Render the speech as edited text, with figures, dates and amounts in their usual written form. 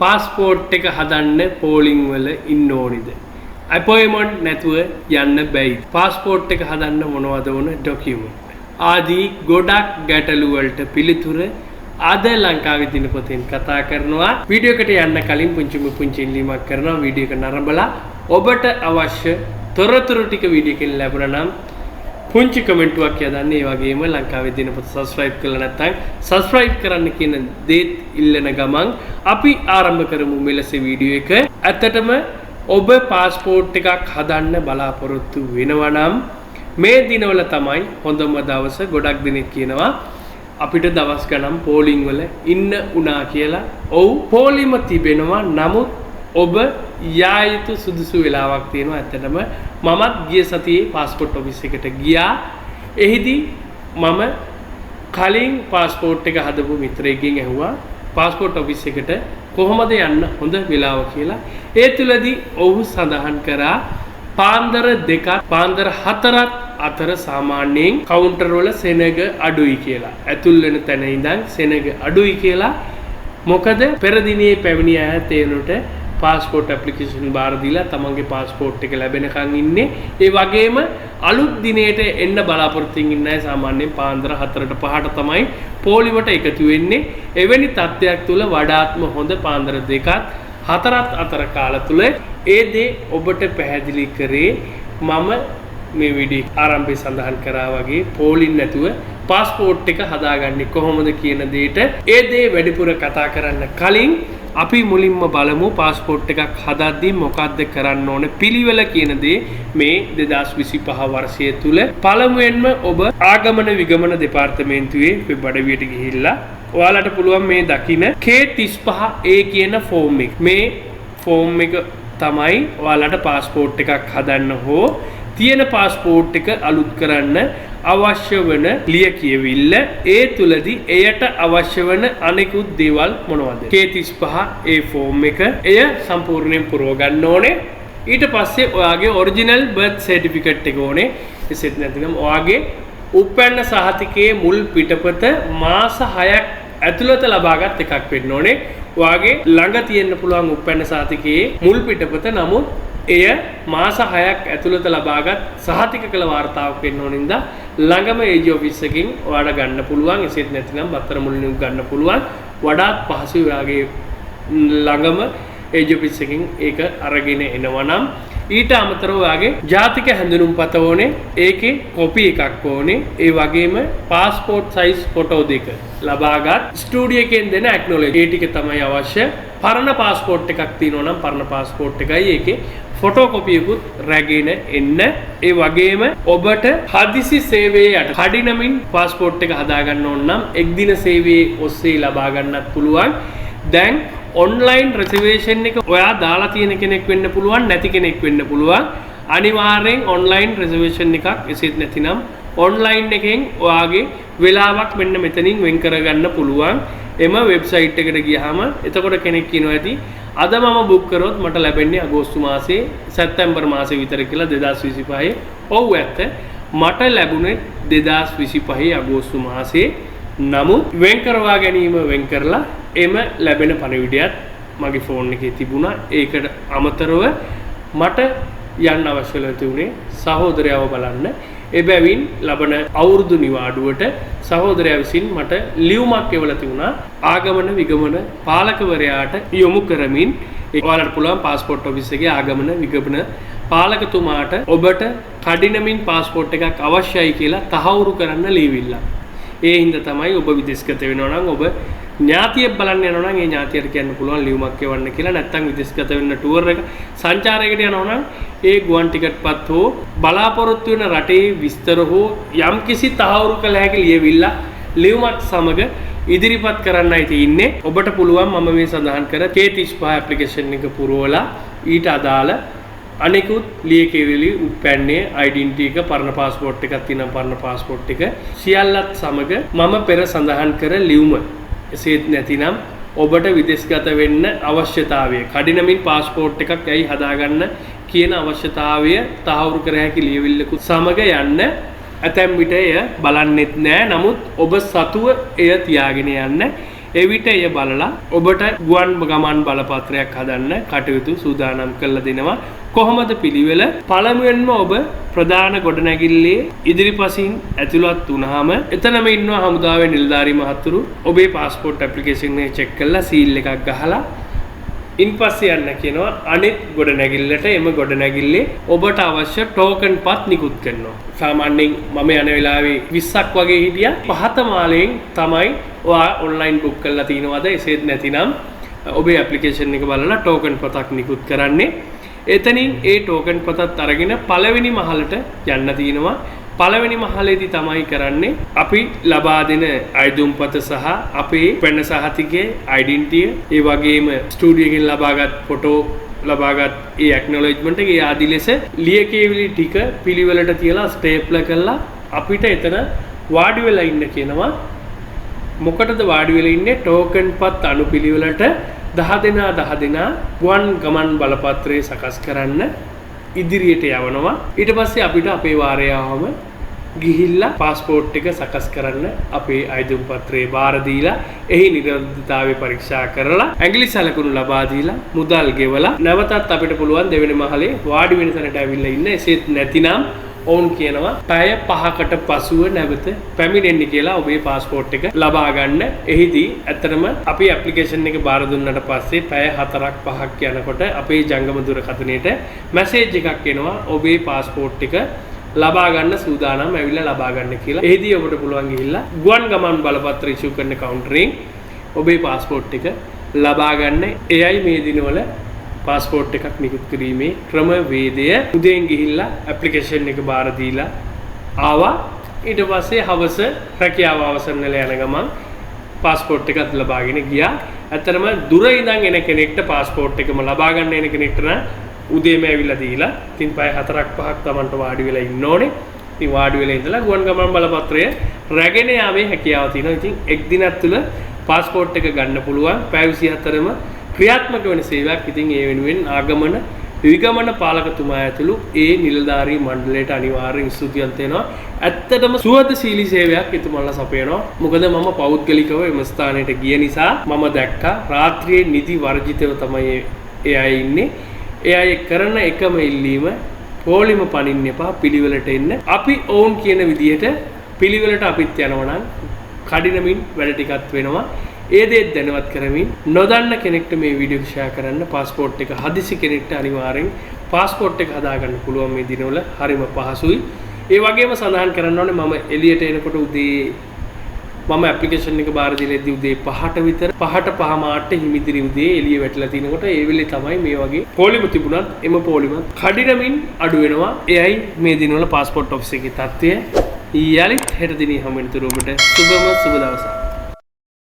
Passport එක හදන්න පෝලිං වල ඉන්න ඕනිද? අපොයින්ට්මන්ට් නැතුව යන්න බැයි. පාස්පෝර්ට් එක හදන්න මොනවද ඕන ඩොකියුමන්ට්? ආදී ගොඩක් ගැටලු වලට පිළිතුර අද ලංකාවේ දිනපොතෙන් කතා කරනවා. වීඩියෝ එකට යන්න කලින් පුංචි ඉල්ලීමක් කරනවා. වීඩියෝ එක නරඹලා ඔබට අවශ්‍ය තොරතුරු ටික වීඩියෝ එකෙන් ලැබුණා නම් පුංචි කමෙන්ටුවක් යදන්න. ඒ වගේම ලංකාවේ දිනපොත සබ්ස්ක්‍රයිබ් කරලා නැත්නම් සබ්ස්ක්‍රයිබ් කරන්න කියන දේත් ඉල්ලන ගමන් අපි ආරම්භ කරමු මෙලෙස වීඩියෝ එක. ඇත්තටම ඔබ පාස්පෝර්ට් එකක් හදන්න බලාපොරොත්තු වෙනවා නම් මේ දිනවල තමයි හොඳම දවස. ගොඩක් දිනෙක කියනවා අපිට දවස් ගණන් පෝලිං වල ඉන්න උනා කියලා. ඔව් පෝලිම තිබෙනවා. නමුත් ඔබ යා යුතු සුදුසු වෙලාවක් තියෙනවා. ඇත්තටම මමත් ගිය සතියේ පාස්පෝර්ට් ඔෆිස් එකට ගියා. එහිදී මම කලින් පාස්පෝර්ට් එක හදපු මිත්‍රයෙක්ගෙන් ඇහුවා පාස්පෝර්ට් ඔෆිස් එකට කොහොමද යන්න හොඳ වෙලාව කියලා. ඒ තුලදී ඔහු සඳහන් කරා පාන්දර 2ක් පාන්දර 4ක් අතර සාමාන්‍යයෙන් කවුන්ටර් වල සෙනග අඩුයි කියලා. ඇතුල් වෙන තැන ඉඳන් සෙනග අඩුයි කියලා. මොකද පෙර දිනේ පැමිණි අය තේරුණට පාස්පෝර්ට් ඇප්ලිකේෂන් බාර දීලා තමන්ගේ පාස්පෝර්ට් එක ලැබෙනකන් ඉන්නේ. ඒ වගේම අලුත් දිනේට එන්න බලාපොරොත්තු වෙන අය සාමාන්‍යයෙන් පාන්දර 4ට 5ට තමයි පොලිමට එකතු වෙන්නේ. එවැනි තත්ත්වයක් තුල වඩාත්ම හොඳ පාන්දර 2ක් 4ක් අතර කාල තුල ඒ දේ ඔබට පැහැදිලි කරේ මම මේ වීඩියෝ ආරම්භයේ සඳහන් කරා වගේ පෝලින් නැතුව පාස්පෝර්ට් එක හදාගන්නේ කොහොමද කියන දෙයට ඒ දේ වැඩිපුර කතා කරන්න කලින් අපි මුලින්ම බලමු පාස්පෝර්ට් එකක් හදද්දී මොකක්ද කරන්න ඕන පිළිවෙල කියන දේ මේ 2025 වර්ෂය තුල. පළමුවෙන්ම ඔබ ආගමන විගමන දෙපාර්තමේන්තුවේ වෙබ් අඩවියට ගිහිල්ලා ඔයාලට පුළුවන් මේ දකින්න K35A කියන ෆෝම් එක. මේ ෆෝම් එක තමයි ඔයාලට පාස්පෝර්ට් එකක් හදන්න හෝ තියෙන පාස්පෝර්ට් එක අලුත් කරන්න අවශ්‍ය වන ලියකියවිල්ල. ඒ තුලදී එයට අවශ්‍ය වන අනෙකුත් දේවල් මොනවද? K35A ෆෝම් එක එය සම්පූර්ණයෙන් පුරව ගන්න ඕනේ. ඊට පස්සේ ඔයාගේ ඔරිජිනල් බර්ත් සර්ටිෆිකේට් එක ඕනේ. එසෙත් නැතිනම් ඔයාගේ උපැන්න සහතිකයේ මුල් පිටපත මාස 6ක් ඇතුළත ලබාගත් එකක් වෙන්න ඕනේ. ඔයාගේ ළඟ තියෙන්න පුළුවන් උපැන්න සහතිකයේ මුල් පිටපත. නමුත් එය මාස 6ක් ඇතුළත ලබාගත් සහතික කළ වාර්තාවක් වෙන්න ඕනින්ද ළඟම ඒජ් ඔෆිස් එකකින් ඔයාලා ගන්න පුළුවන්. එසේත් නැතිනම් බත්තර මුලින්ම ගන්න පුළුවන්. වඩාත් පහසුයි ඔයාගේ ළඟම ඒජ් ඔෆිස් එකකින් ඒක අරගෙන එනවා නම්. ඊට අමතරව ඔයාගේ ජාතික හැඳුනුම්පත ඕනේ. ඒකේ කොපි එකක් ඕනේ. ඒ වගේම පාස්පෝර්ට් සයිස් ෆොටෝ දෙක ලබාගත් ස්ටුඩියෝ එකෙන් දෙන ඇක්නොලෙජ්. ඒ ටික තමයි අවශ්‍ය. පරණ පාස්පෝර්ට් එකක් තියෙනවා නම් පරණ පාස්පෝර්ට් එකයි ඒකේ ෆොටෝ කොපියකුත් රැගෙන එන්න. ඒ වගේම ඔබට හදිසි සේවයේ යට කඩිනමින් පාස්පෝර්ට් එක හදාගන්න ඕන නම් එක්දින සේවයේ ඔස්සේ ලබා ගන්නත් පුළුවන්. දැන් ඔන්ලයින් රිසර්වේෂන් එක ඔයා දාලා තියෙන කෙනෙක් වෙන්න පුළුවන්, නැති කෙනෙක් වෙන්න පුළුවන්. අනිවාර්යෙන් ඔන්ලයින් රිසර්වේෂන් එකක්. එසේත් නැතිනම් ඔන්ලයින් එකෙන් ඔයාගේ වෙලාවක් මෙන්න මෙතනින් වෙන් කරගන්න පුළුවන්. එම වෙබ්සයිට් එකට ගියාම එතකොට කෙනෙක් කියනවා ඇති අද මම බුක් කරොත් මට ලැබෙන්නේ අගෝස්තු මාසේ සැප්තැම්බර් මාසේ විතර කියලා 2025. ඔව් ඇත්ත. මට ලැබුණේ 2025 අගෝස්තු මාසේ. නමුත් වෙන් කරවා ගැනීම වෙන් කරලා එම ලැබෙන පණිවිඩයත් මගේ ෆෝන් එකේ තිබුණා. ඒකට අමතරව මට යන්න අවශ්‍ය වෙලා සහෝදරයව බලන්න. එබැවින් ලබන අවුරුදු නිවාඩුවට සහෝදරයා විසින් මට ලියුමක් එවලා තිබුණා ආගමන විගමන පාලකවරයාට යොමු කරමින්. ඔයාලට පුළුවන් පාස්පෝර්ට් ඔෆිස් එකේ ආගමන විගමන පාලකතුමාට ඔබට කඩිනමින් පාස්පෝර්ට් එකක් අවශ්‍යයි කියලා තහවුරු කරන්න ලියවිල්ලා. ඒ හින්දා තමයි ඔබ විදේශගත වෙනවා නම් ඔබ ඥාතියෙක් බලන්න යනවා නම් ඒ ඥාතියට කියන්න පුළුවන් ලියුමක් එවන්න කියලා. නැත්නම් විදේශගත වෙන්න ටුවර් එක සංචාරයකට යනවා නම් ඒ ගුවන් ටිකට්පත් හෝ බලාපොරොත්තු වෙන රටේ විස්තර හෝ යම්කිසි තහවුරු කළ හැකි ලියුමක් සමග ඉදිරිපත් කරන්නයි තියෙන්නේ. ඔබට පුළුවන් මම මේ සඳහන් කර K35 ඇප්ලිකේෂන් එක පුරවලා ඊට අදාළ අනෙකුත් ලියකියවිලි උපැන්නේ ඩෙන්ටිටි එක පරණ පාස්පෝර්ට් එකක් තියෙනවා පරණ පාස්පෝර්ට් එක සියල්ලත් සමග මම පෙර සඳහන් කර ලියුම. එසේත් නැතිනම් ඔබට විදේශගත වෙන්න අවශ්‍යතාවය කඩිනමින් පාස්පෝර්ට් එකක් ඇයි හදාගන්න කියන අවශ්‍යතාවය තහවුරු කර හැකි ලියවිල්ලකුත් සමග යන්න. ඇතැම් විට එය බලන්නෙත් නෑ. නමුත් ඔබ සතුව එය තියාගෙන යන්න. එවිට එය බලලා ඔබට ගුවන් ගමන් බලපත්‍රයක් හදන්න කටයුතු සූදානම් කරලා දෙනවා. කොහොමද පිළිවෙල? පළමුවෙන්ම ඔබ ප්‍රධාන ගොඩනැගිල්ලේ ඉදිරිපසින් ඇතුළත් වුණාම එතනම ඉන්නවා හමුදාවේ නිලධාරී මහතුරු. ඔබේ પાස්පෝර්ට් ඇප්ලිකේෂන් එක චෙක් කරලා සීල් එකක් ගහලා ඉන්පස්සේ යන්න කියනවා අනිත් ගොඩනැගිල්ලට. එම ගොඩනැගිල්ලේ ඔබට අවශ්‍ය ටෝකන් පත් නිකුත් කරනවා. සාමාන්‍යයෙන් මම යන වෙලාවේ 20ක් වගේ හිටියා. පහත මාලයෙන් තමයි ඔයා ඔන්ලයින් බුක් කරලා තිනවද? එසේත් නැතිනම් ඔබේ ඇප්ලිකේෂන් එක බලලා ටෝකන් පතක් නිකුත් කරන්නේ. එතනින් ඒ ටෝකන් පතත් අරගෙන පළවෙනි මහලට යන්න තියෙනවා. පළවෙනි මහලේදී තමයි කරන්නේ අපි ලබා දෙන අයදුම්පත සහ අපේ පෙන්න සහතිකයේ ඩෙන්ටිටි ඒ වගේම ස්ටුඩියෝ එකෙන් ලබාගත් ෆොටෝ ලබාගත් ඒ ඇක්නොලෙජ්මන්ට් එක ආදි ලෙස ලියකියවිලි ටික පිළිවෙලට තියලා ස්ටේප්ලර් කරලා අපිට එතන වාඩි වෙලා ඉන්න කියනවා. මොකටද වාඩි වෙලා ඉන්නේ? ටෝකන් පත් අනුපිළිවෙලට 10 දෙනා ගුවන් ගමන් බලපත්‍රය සකස් කරන්න ඉදිරියට යවනවා. ඊට පස්සේ අපිට අපේ වාරය ආවම ගිහිල්ලා પાස්පෝර්ට් එක සකස් කරන්න අපේ අයදුම් පත්‍රේ බාර දීලා එහි නිරෝධතාවය පරීක්ෂා කරලා ඇඟිලි සලකුණු ලබා දීලා මුදල් ගෙවලා නැවතත් අපිට පුළුවන් දෙවෙනි මහලේ වාඩි වෙන තැනට ඇවිල්ලා ඉන්න. එසේත් නැතිනම් ඔවුන් කියනවා පැය 5කට පසුව නැවත පැමිණෙන්න කියලා ඔබේ પાස්පෝර්ට් එක ලබා ගන්න. එහිදී ඇත්තටම අපි ඇප්ලිකේෂන් එක බාර දුන්නාට පස්සේ පැය 4ක් 5ක් යනකොට අපේ ජංගම දුරකථනයට මැසේජ් එකක් එනවා ඔබේ પાස්පෝර්ට් එක ලබා ගන්න සූදානම් ඇවිල්ලා ලබා ගන්න කියලා. එහිදී ඔබට පුළුවන් ගිහිල්ලා ගුවන් ගමන් බලපත්‍ර ඉෂුව කරන කවුන්ටරෙන් ඔබේ પાස්පෝර්ට් එක ලබා ගන්න. එයයි මේ දිනවල පාස්පෝර්ට් එකක් නිකුත් කිරීමේ ක්‍රමවේදය. උදේන් ගිහිල්ලා ඇප්ලිකේෂන් එක බාර දීලා ආවා. ඊට පස්සේ හවස රැකියාව අවසන් වෙලා යන ගමන් පාස්පෝර්ට් එකත් ලබාගෙන ගියා. ඇත්තටම දුර ඉඳන් එන කෙනෙක්ට පාස්පෝර්ට් එකම ලබා ගන්න එන කෙනෙක්ට නම් උදේම ඇවිල්ලා දීලා ඉතින් පැය 4ක් 5ක් Tamanට වාඩි වෙලා ඉන්න ඕනේ. ඉතින් වාඩි වෙලා ඉඳලා ගුවන් ගමන් බලපත්‍රය රැගෙන යාමේ හැකියාව තියෙනවා. ඉතින් එක් දිනක් තුළ පාස්පෝර්ට් එක ගන්න පුළුවන්. පැය 24ම ක්‍රියාත්මක වෙන සේවයක්. ඉතින් ඒ වෙනුවෙන් ආගමන විගමන පාලකතුමා ඇතුළු ඒ නිලධාරී මණ්ඩලයට අනිවාර්යෙන් ස්තුතිවන්ත වෙනවා. ඇත්තටම සුවදශීලී සේවයක් එතුමන්ලා සපයනවා. මොකද මම පෞද්ගලිකව එම ස්ථානයට ගිය නිසා මම දැක්කා රාත්‍රියේ නිදි වර්ජිතව තමයි ඒ අය ඉන්නේ. ඒ අය කරන එකම ඉල්ලීම පොලිම පනින්න එපා, පිළිවෙලට එන්න. අපි ඕන් කියන විදිහට පිළිවෙලට අපිත් යනවා නම් කඩිනමින් වැඩ ටිකක් වෙනවා. ඒ දේ දැනවත් කරමින් නොදන්න කෙනෙක්ට මේ වීඩියෝ එක ෂෙයා කරන්න. පාස්පෝර්ට් එක හදිසි කෙනෙක්ට අනිවාර්යෙන් පාස්පෝර්ට් එක හදාගන්න පුළුවන් මේ දිනවල. හරිම පහසුයි. ඒ වගේම සඳහන් කරන්න ඕනේ මම එළියට එනකොට උදේ මම ඇප්ලිකේෂන් එක බාර දීලාදී උදේ 5ට විතර 5ට 5 මාට හිමිදිරි උදේ එළිය වැටලා තිනකොට ඒ වෙලේ තමයි මේ වගේ පොලිම තිබුණත් එම පොලිම කඩිනමින් අඩු වෙනවා. එයයි මේ දිනවල පාස්පෝර්ට් ඔෆිස් එකේ තත්ත්වය. ඊයලිත් හෙට දිනේ හැම වෙනතුරු ඔබට සුබම සුබ දවසක්.